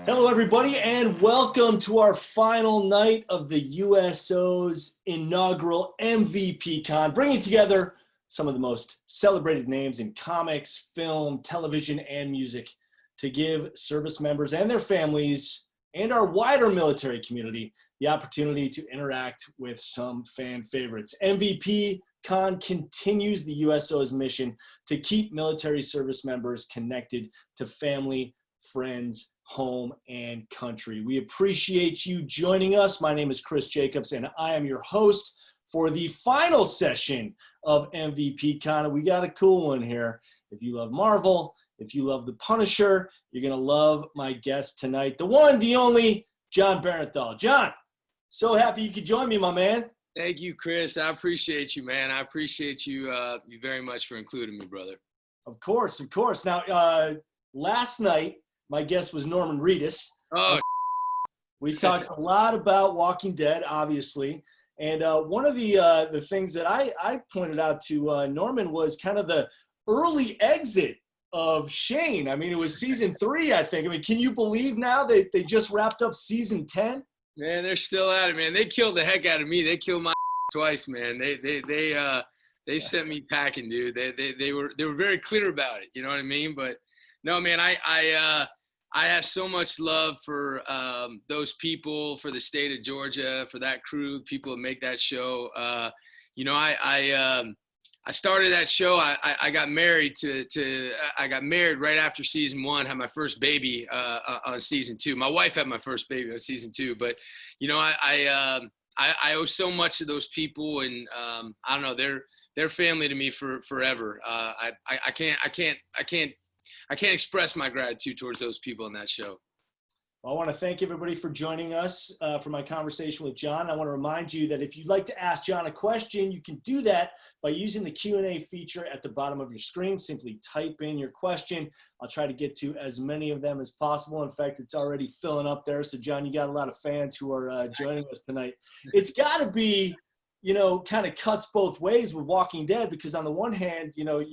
Hello, everybody, and welcome to our final night of the USO's inaugural MVP Con, bringing together some of the most celebrated names in comics, film, television, and music to give service members and their families and our wider military community the opportunity to interact with some fan favorites. MVP Con continues the USO's mission to keep military service members connected to family, friends, home, and country. We appreciate you joining us. My name is Chris Jacobs, and I am your host for the final session of MVP Con. We got a cool one here. If you love Marvel, if you love The Punisher, you're going to love my guest tonight, the one, the only, Jon Bernthal. Jon, so happy you could join me, my man. Thank you, Chris. I appreciate you, man. I appreciate you you very much for including me, brother. Of course, of course. Now, last night, my guest was Norman Reedus. Oh, we talked a lot about Walking Dead, obviously. And one of the things that I pointed out to Norman was kind of the early exit of Shane. I mean, it was season 3, I think. I mean, can you believe now they just wrapped up season 10? Man, they're still at it, man. They killed the heck out of me. They killed my twice, man. They sent me packing, dude. They were very clear about it. You know what I mean? But no, man, I have so much love for those people, for the state of Georgia, for that crew, people that make that show. You know, I started that show. I got married I got married right after season 1. Had my first baby on season 2. My wife had my first baby on season 2. But you know, I owe so much to those people, and I don't know, they're family to me forever. I can't express my gratitude towards those people in that show. Well, I want to thank everybody for joining us for my conversation with Jon. I want to remind you that if you'd like to ask Jon a question, you can do that by using the Q&A feature at the bottom of your screen. Simply type in your question. I'll try to get to as many of them as possible. In fact, it's already filling up there. So, Jon, you got a lot of fans who are joining us tonight. It's got to be, you know, kind of cuts both ways with Walking Dead, because on the one hand, you know,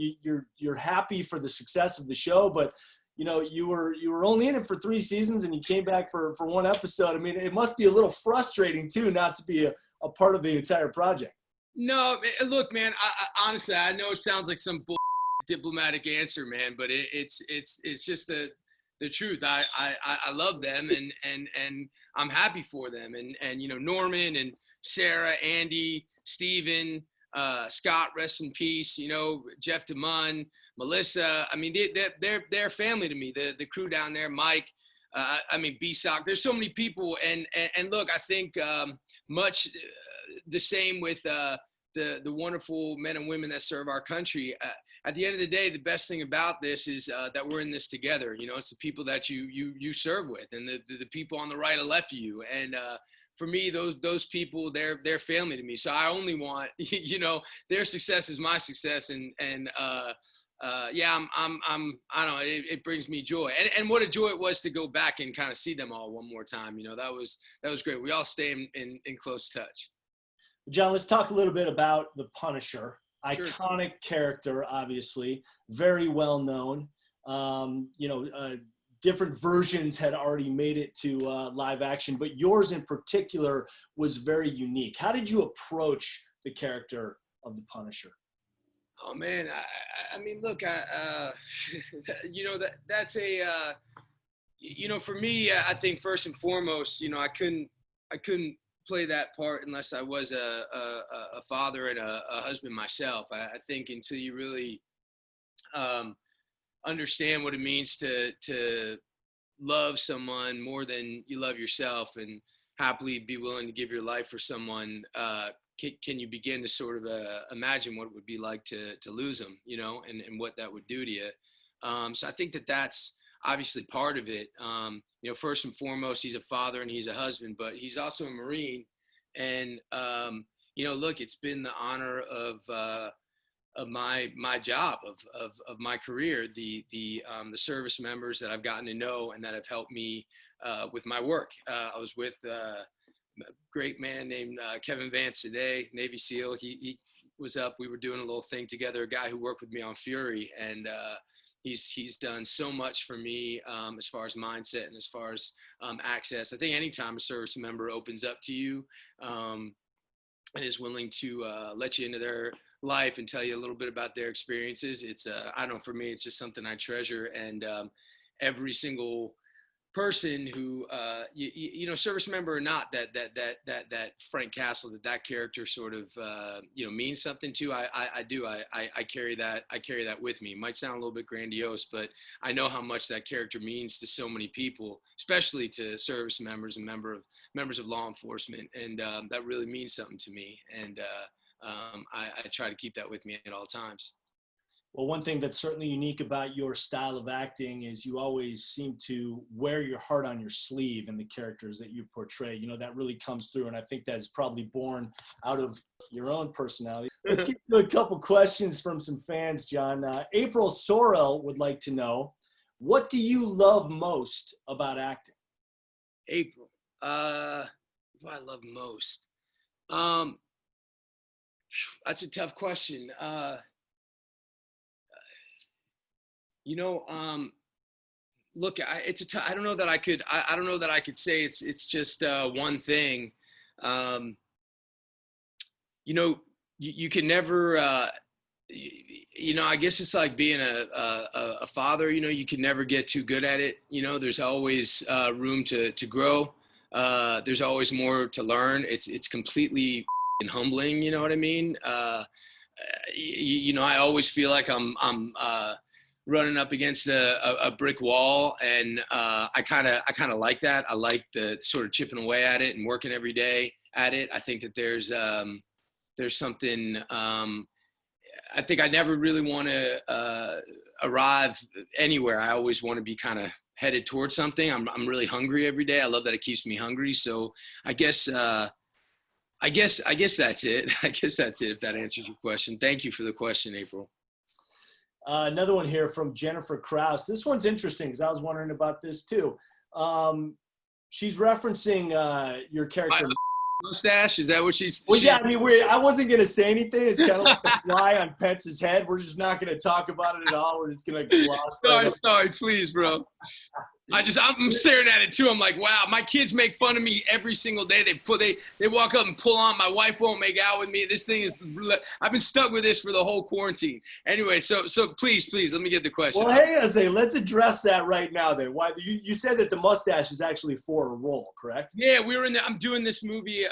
you're happy for the success of the show, but you know, you were only in it for 3 seasons and you came back for 1 episode. I mean, it must be a little frustrating too, not to be a part of the entire project. No, look, man, I honestly, I know it sounds like some diplomatic answer, man, but it's just the truth. I love them and I'm happy for them. And, you know, Norman and Sarah, Andy, Steven, Scott, rest in peace, you know, Jeff DeMunn, Melissa. I mean, they're family to me. The crew down there, Mike, I mean, B-Sock. There's so many people. And look, I think much the same with the wonderful men and women that serve our country. At the end of the day, the best thing about this is that we're in this together. You know, it's the people that you serve with, and the people on the right or left of you. And for me, those people, they're family to me. So I only want, you know, their success is my success. And yeah, I don't know, it brings me joy. And what a joy it was to go back and kind of see them all one more time. You know, that was great. We all stay in close touch. Jon, let's talk a little bit about The Punisher. Sure. Iconic character, obviously, very well known. You know, different versions had already made it to live action, but yours in particular was very unique. How did you approach the character of the Punisher? Oh man, I mean, look, you know, that's a, you know, for me, I think first and foremost, you know, I couldn't play that part unless I was a father and a husband myself. I think until you really understand what it means to love someone more than you love yourself and happily be willing to give your life for someone, can you begin to sort of imagine what it would be like to lose them, you know, and what that would do to you. So I think that's obviously part of it. You know, first and foremost, he's a father and he's a husband, but he's also a Marine. And, you know, look, it's been the honor of my job, of my career, the service members that I've gotten to know and that have helped me with my work. I was with a great man named Kevin Vance today, Navy SEAL. He was up, we were doing a little thing together, a guy who worked with me on Fury. And he's done so much for me as far as mindset and as far as access. I think anytime a service member opens up to you and is willing to let you into their life and tell you a little bit about their experiences, it's I don't know, for me, it's just something I treasure. And every single person who you know, service member or not, that Frank Castle, that character sort of you know, means something to. I do. I carry that with me. It might sound a little bit grandiose, but I know how much that character means to so many people, especially to service members and members of law enforcement, and that really means something to me. And I try to keep that with me at all times. Well, one thing that's certainly unique about your style of acting is you always seem to wear your heart on your sleeve in the characters that you portray. You know, that really comes through, and I think that's probably born out of your own personality. Let's get to a couple questions from some fans, Jon. April Sorrell would like to know, what do you love most about acting? April, what do I love most? That's a tough question. You know, look, I don't know that I could. I don't know that I could say it's just one thing. You know, you can never. You know, I guess it's like being a father. You know, you can never get too good at it. You know, there's always room to grow. There's always more to learn. It's completely humbling. You know what I mean? You know, I always feel like I'm running up against a brick wall, and I kind of like that. I like the sort of chipping away at it and working every day at it. I think that there's something. I think I never really want to arrive anywhere. I always want to be kind of headed towards something. I'm really hungry every day. I love that it keeps me hungry. So I guess that's it. I guess that's it, if that answers your question. Thank you for the question, April. Another one here from Jennifer Krause. This one's interesting because I was wondering about this too. She's referencing your character. Mustache? Is that what she's? Well, yeah, I mean, I wasn't going to say anything. It's kind of like the fly on Pence's head. We're just not going to talk about it at all. We're just going to gloss. Sorry, please, bro. I'm staring at it too. I'm like, wow, my kids make fun of me every single day. They walk up and pull on. My wife won't make out with me. This thing is, I've been stuck with this for the whole quarantine. Anyway, so please, let me get the question. Well, hang on a second. Let's address that right now then. Why you said that the mustache is actually for a role, correct? Yeah, I'm doing this movie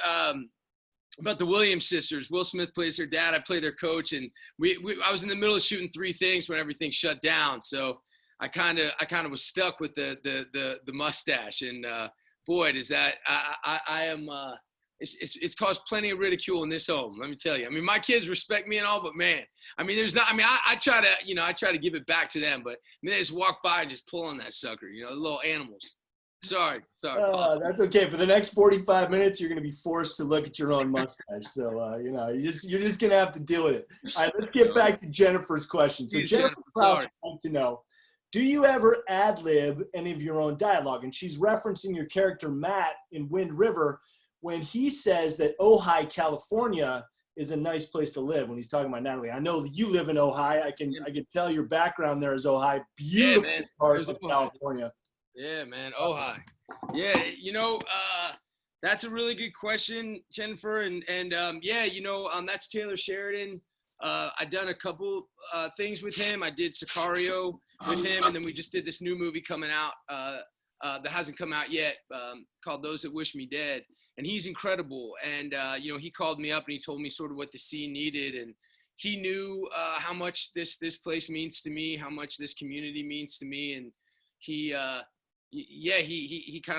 about the Williams sisters. Will Smith plays their dad. I play their coach, and I was in the middle of shooting 3 things when everything shut down. So I kind of was stuck with the mustache, and boy, does that I am it's caused plenty of ridicule in this home. Let me tell you. I mean, my kids respect me and all, but man, I mean, I try to give it back to them, but I mean, they just walk by and just pull on that sucker. You know, the little animals. Sorry. That's okay. For the next 45 minutes, you're going to be forced to look at your own mustache. So, you know, you're just going to have to deal with it. All right, let's get back to Jennifer's question. So Jennifer Krause wants to know, do you ever ad-lib any of your own dialogue? And she's referencing your character, Matt, in Wind River, when he says that Ojai, California is a nice place to live when he's talking about Natalie. I know you live in Ojai. I can tell your background there is Ojai. Beautiful part of California. Yeah, man. Ojai. Yeah, you know, that's a really good question, Jennifer. And yeah, you know, that's Taylor Sheridan. I've done a couple things with him. I did Sicario with him, and then we just did this new movie coming out that hasn't come out yet, called Those That Wish Me Dead. And he's incredible. And you know, he called me up and he told me sort of what the scene needed, and he knew how much this place means to me, how much this community means to me, and he kind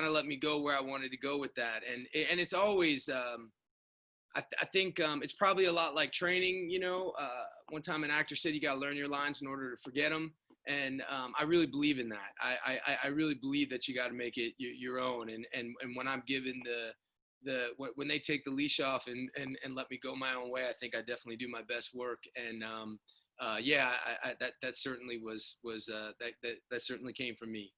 of let me go where I wanted to go with that. And it's always I think it's probably a lot like training. You know, one time an actor said you got to learn your lines in order to forget them. And I really believe in that. I really believe that you got to make it your own. And when I'm given when they take the leash off and let me go my own way, I think I definitely do my best work. And yeah, that certainly that certainly came from me.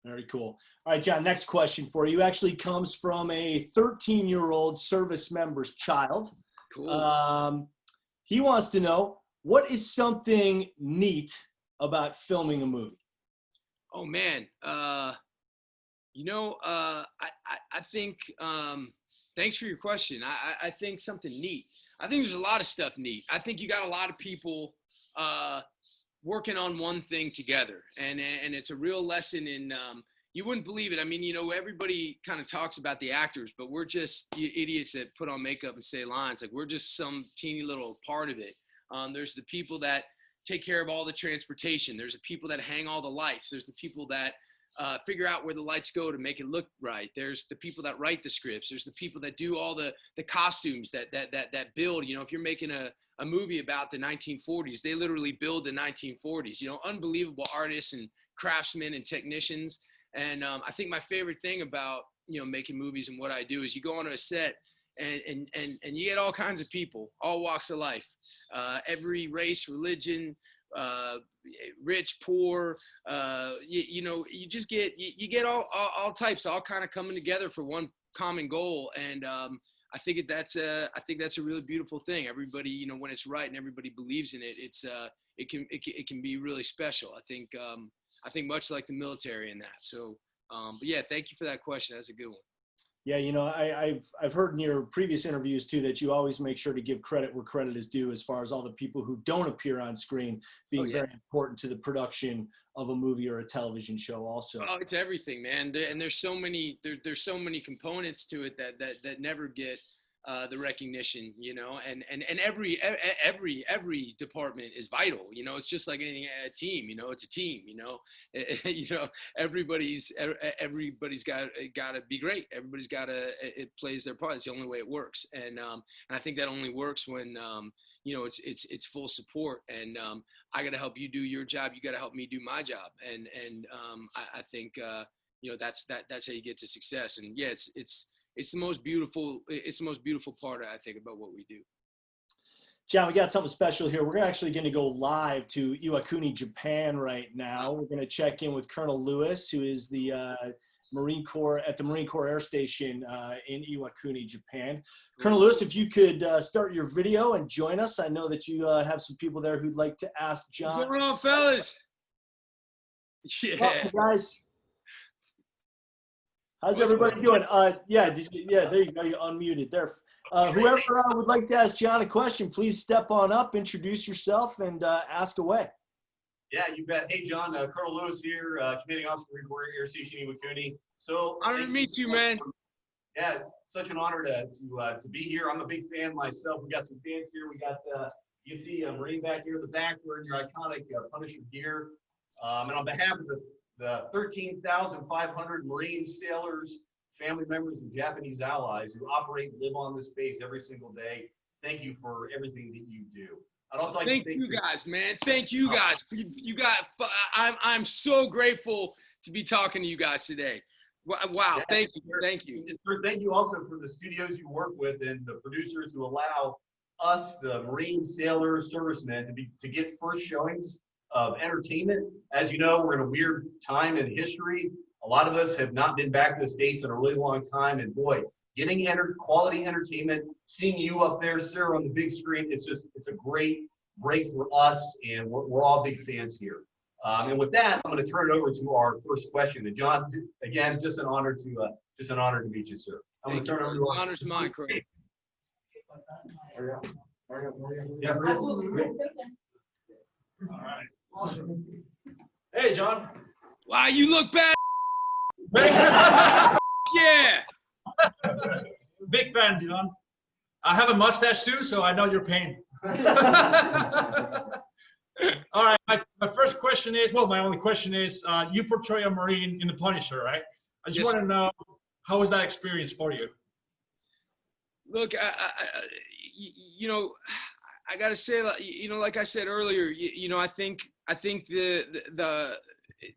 Very cool. All right, Jon, next question for you actually comes from a 13-year-old service member's child. Cool. He wants to know, what is something neat about filming a movie? Oh man, I think. Thanks for your question. I think something neat. I think there's a lot of stuff neat. I think you got a lot of people working on one thing together, and it's a real lesson in. You wouldn't believe it. I mean, everybody kind of talks about the actors, but we're just idiots that put on makeup and say lines. Like, we're just some teeny little part of it. There's the people that take care of all the transportation. There's the people that hang all the lights. There's the people that figure out where the lights go to make it look right. There's the people that write the scripts. There's the people that do all the costumes that build. If you're making a movie about the 1940s, they literally build the 1940s. Unbelievable artists and craftsmen and technicians. And I think my favorite thing about making movies and what I do is you go on a set and you get all kinds of people, all walks of life, every race, religion, rich, poor, you just get all types, all kind of coming together for one common goal. And I think that's a really beautiful thing. Everybody, when it's right and everybody believes in it, it can be really special. I think much like the military in that. So, but yeah, thank you for that question. That's a good one. Yeah, I've heard in your previous interviews too that you always make sure to give credit where credit is due, as far as all the people who don't appear on screen being very important to the production of a movie or a television show also. Oh, it's everything, man. And there's so many components to it that never get the recognition, and every department is vital. It's just like anything, a team, it's a team, everybody's got to be great. Everybody's got to, it plays their part. It's the only way it works. And I think that only works when, it's full support, and I got to help you do your job. You got to help me do my job. And I think, that's how you get to success. And yeah, it's the most beautiful part, I think, about what we do. Jon, we got something special here. We're actually going to go live to Iwakuni, Japan right now. We're going to check in with Colonel Lewis, who is the Marine Corps at the Marine Corps Air Station in Iwakuni, Japan. Colonel Lewis, if you could start your video and join us. I know that you have some people there who'd like to ask Jon. What's going on, fellas? Yeah. Welcome, guys. How's everybody doing? There you go. You unmuted there. Whoever would like to ask Jon a question, please step on up, introduce yourself, and ask away. Yeah, you bet. Hey, Jon, Colonel Lewis here, Commanding Officer, Marine Corps Air Station Iwakuni. So honor to meet you, man. Yeah, such an honor to be here. I'm a big fan myself. We got some fans here. We got you can see a Marine back here in the back wearing your iconic Punisher gear. And on behalf of the 13,500 Marines, sailors, family members, and Japanese allies who operate and live on this base every single day, thank you for everything that you do. I'd also like thank to thank you guys, man. Thank you guys. I'm so grateful to be talking to you guys today. Wow. Yeah, thank you. Thank you. Thank you also for the studios you work with and the producers who allow us, the Marine sailors, servicemen, to get first showings of entertainment. As you know, we're in a weird time in history. A lot of us have not been back to the States in a really long time, and boy, getting quality entertainment, seeing you up there, sir, on the big screen, it's a great break for us, and we're all big fans here. And with that, I'm going to turn it over to our first question. And Jon, again, just an honor to meet you, sir. I'm going to turn it over to the honor's mine, Craig. Yeah, absolutely. All right. Awesome. Hey, Jon. Wow, you look bad. Yeah. Big fan, Jon. I have a mustache too, so I know your pain. All right, my first question is, well, my only question is, you portray a Marine in The Punisher, right? I just want to know, how was that experience for you? Look, I gotta say, like I said earlier, I think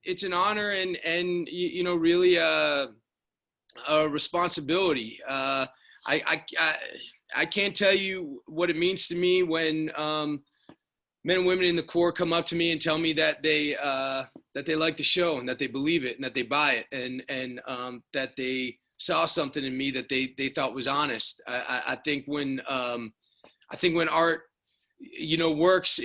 it's an honor and really a responsibility. I can't tell you what it means to me when men and women in the Corps come up to me and tell me that they like the show and that they believe it and that they buy it and that they saw something in me that they thought was honest. I think when art, works,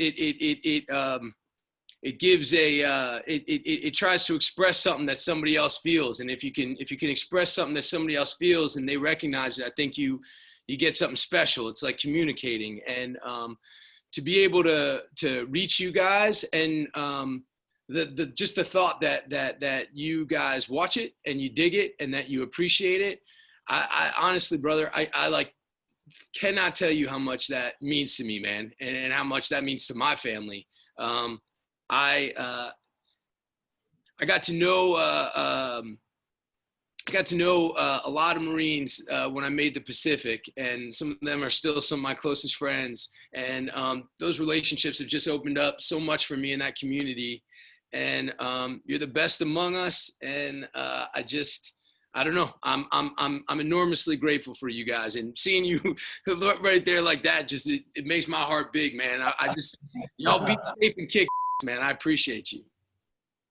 it gives it tries to express something that somebody else feels. And if you can express something that somebody else feels and they recognize it, I think you get something special. It's like communicating. And to be able to reach you guys, and just the thought that you guys watch it and you dig it and that you appreciate it. I honestly, brother, I like cannot tell you how much that means to me, man, and how much that means to my family. I got to know a lot of Marines when I made the Pacific, and some of them are still some of my closest friends. And those relationships have just opened up so much for me in that community. And you're the best among us, and I don't know. I'm enormously grateful for you guys, and seeing you right there like that, just it makes my heart big, man. I just y'all be safe and kick, man. I appreciate you.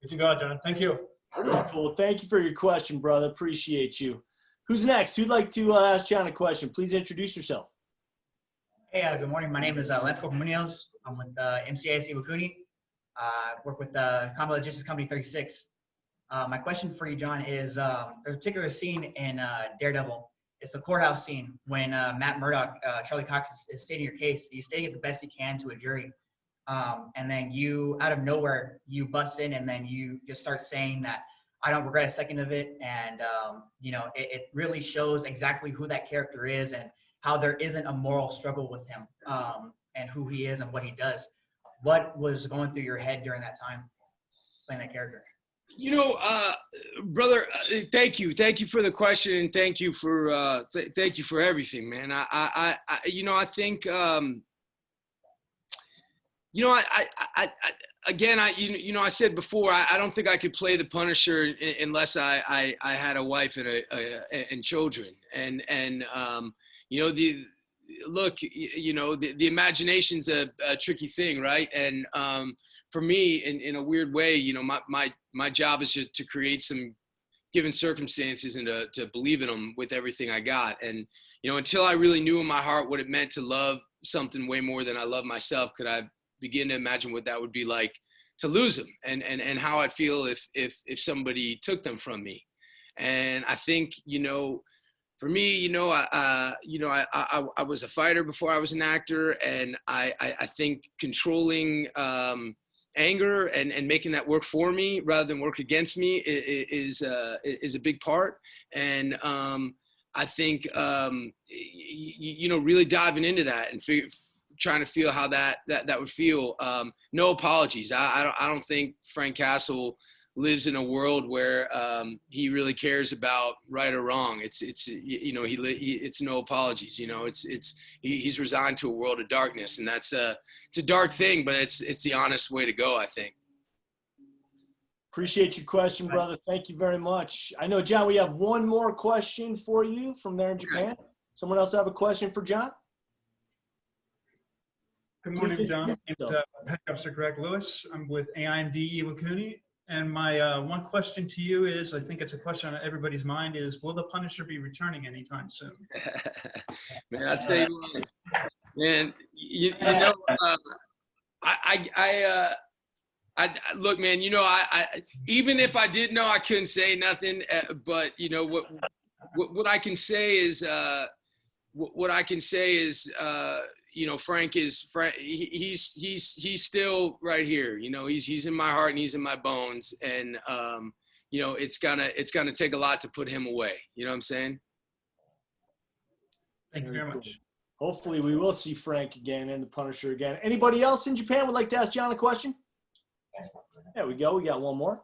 Good to go, John. Thank you. Cool. Thank you for your question, brother. Appreciate you. Who's next? Who'd like to ask John a question? Please introduce yourself. Hey, good morning. My name is Lance Munoz. I'm with MCIC Wakuni. Work with Combat Logistics Company 36. My question for you, John, is there's a particular scene in Daredevil. It's the courthouse scene when Matt Murdock, Charlie Cox, is stating your case. You stating it the best you can to a jury. And then you, out of nowhere, you bust in and then you just start saying that I don't regret a second of it. And, it really shows exactly who that character is and how there isn't a moral struggle with him and who he is and what he does. What was going through your head during that time playing that character? Brother, thank you for the question, and thank you for everything, man. I think I said before, I don't think I could play the Punisher unless I had a wife and children, and the imagination's a tricky thing, right? And for me, in a weird way, my job is just to create some given circumstances and to believe in them with everything I got. And until I really knew in my heart what it meant to love something way more than I love myself, could I begin to imagine what that would be like to lose them, and how I'd feel if somebody took them from me. And I think for me, I was a fighter before I was an actor, and I think controlling anger and making that work for me rather than work against me is a big part. And I think really diving into that and trying to feel how that would feel. No apologies. I don't think Frank Castle lives in a world where he really cares about right or wrong. It's no apologies. He's resigned to a world of darkness, and it's a dark thing, but it's the honest way to go, I think. Appreciate your question, brother. Thank you very much. I know, John, we have one more question for you from there in Japan. Someone else have a question for John? Good morning, John. It's Petty Officer Greg Lewis. I'm with AIMD Iwakuni. And my one question to you is, I think it's a question on everybody's mind, is will the Punisher be returning anytime soon? Man, I tell you what, man, I look, man, I even if I did know, I couldn't say nothing, but what I can say is, Frank he's still right here. He's in my heart and he's in my bones, and it's gonna take a lot to put him away. You know what I'm saying? Thank you very much. Hopefully we will see Frank again and the Punisher again. Anybody else in Japan would like to ask John a question? There we go. We got one more.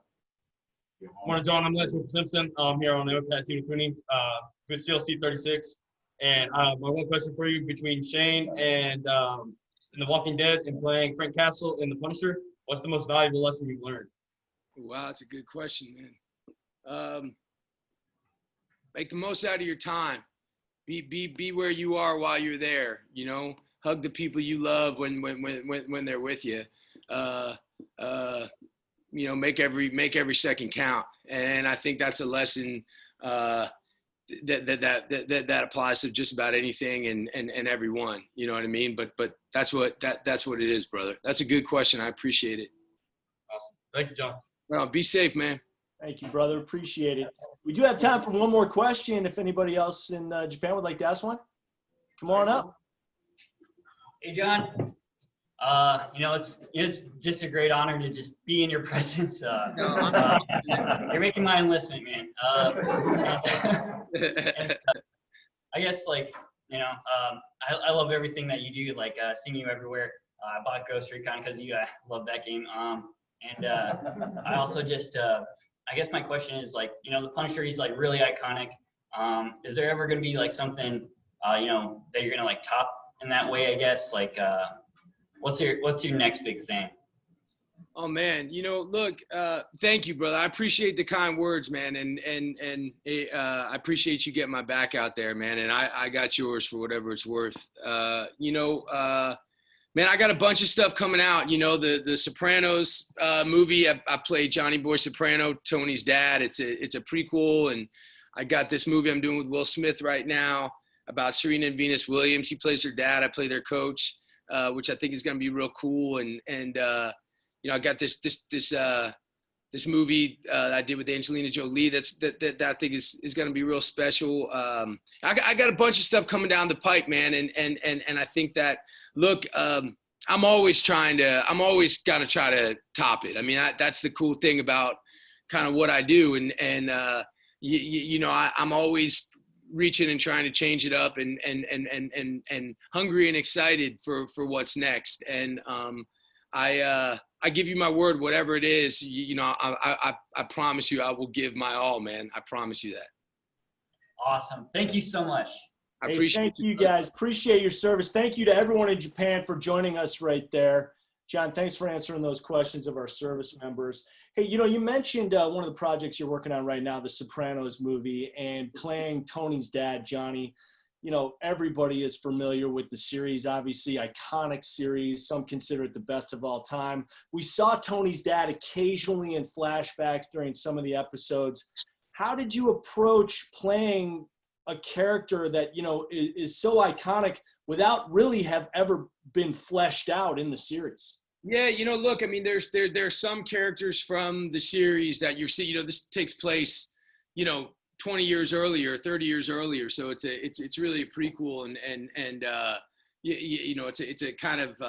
Morning, John. I'm Leslie Simpson. I'm here on the OPAS Iwakuni with CLC 36. And my one question for you, between Shane and in The Walking Dead and playing Frank Castle in The Punisher, what's the most valuable lesson you've learned? Wow, that's a good question, man. Make the most out of your time. Be where you are while you're there. Hug the people you love when they're with you. Make every second count. And I think that's a lesson that applies to just about anything and everyone. You know what I mean? But that's what it is, brother. That's a good question. I appreciate it. Thank you, John. Well, be safe, man. Thank you, brother. Appreciate it. We do have time for one more question. If anybody else in Japan would like to ask one, come on up. Hey, John. It's just a great honor to just be in your presence. You're making my enlistment, man. I guess I love everything that you do, like seeing you everywhere. I bought Ghost Recon because you love that game. I also just, I guess my question is the Punisher, he's like really iconic. Is there ever going to be like something, that you're going to like top in that way, I guess? What's your next big thing? Oh man, look, thank you, brother. I appreciate the kind words, man. And I appreciate you getting my back out there, man. And I got yours for whatever it's worth. Man, I got a bunch of stuff coming out. The Sopranos movie. I played Johnny Boy Soprano, Tony's dad. It's a prequel, and I got this movie I'm doing with Will Smith right now about Serena and Venus Williams. He plays their dad. I play their coach, which I think is going to be real cool. And I got this movie that I did with Angelina Jolie. That I think is going to be real special. I got a bunch of stuff coming down the pipe, man. And I think that, look, I'm always going to try to top it. I mean, that's the cool thing about kind of what I do. I'm always reaching and trying to change it up and hungry and excited for what's next. And I give you my word, whatever it is, I promise you I will give my all, man. I promise you that. Awesome. Thank you so much. Thank you guys. Appreciate your service. Thank you to everyone in Japan for joining us right there. John, thanks for answering those questions of our service members. Hey, you mentioned one of the projects you're working on right now, the Sopranos movie, and playing Tony's dad, Johnny. Everybody is familiar with the series, obviously iconic series. Some consider it the best of all time. We saw Tony's dad occasionally in flashbacks during some of the episodes. How did you approach playing a character that, is so iconic without really have ever been fleshed out in the series? Yeah, look, I mean, there's some characters from the series that you see, this takes place, 20 years earlier, 30 years earlier. So it's really a prequel and it's a kind of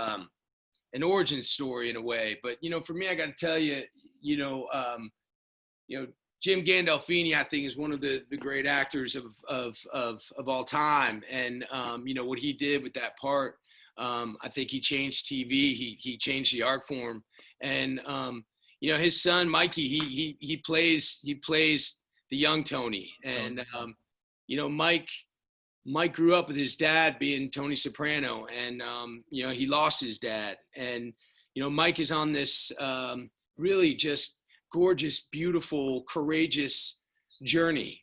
an origin story in a way. But, for me, I got to tell you, Jim Gandolfini, I think, is one of the great actors of all time. And, what he did with that part, I think he changed TV. He changed the art form. And, his son, Mikey, he plays the young Tony. And, Mike grew up with his dad being Tony Soprano, and, he lost his dad. And, Mike is on this really just gorgeous, beautiful, courageous journey,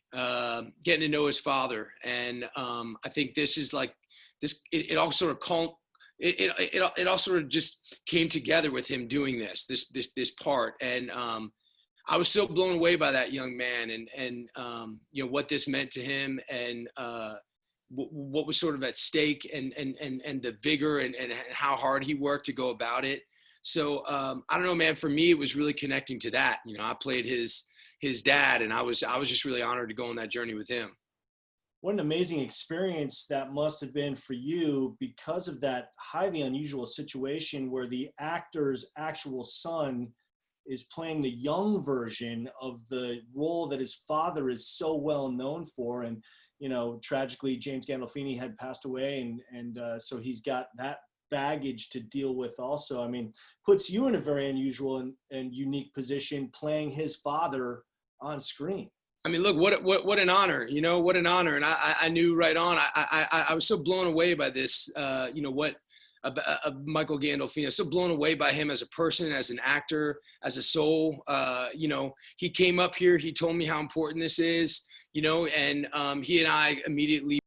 getting to know his father. And I think this is like this. It all sort of it all sort of just came together with him doing this part. And I was so blown away by that young man, and what this meant to him, and what was sort of at stake, and the vigor and how hard he worked to go about it. So I don't know, man. For me, it was really connecting to that. I played his dad, and I was just really honored to go on that journey with him. What an amazing experience that must have been for you, because of that highly unusual situation where the actor's actual son is playing the young version of the role that his father is so well known for. And, tragically, James Gandolfini had passed away, and so he's got that baggage to deal with also. I mean, puts you in a very unusual and unique position, playing his father on screen. I mean, look, what an honor, what an honor. And I knew right on, I was so blown away by this, Michael Gandolfini, so blown away by him as a person, as an actor, as a soul. He came up here, he told me how important this is, and he and I immediately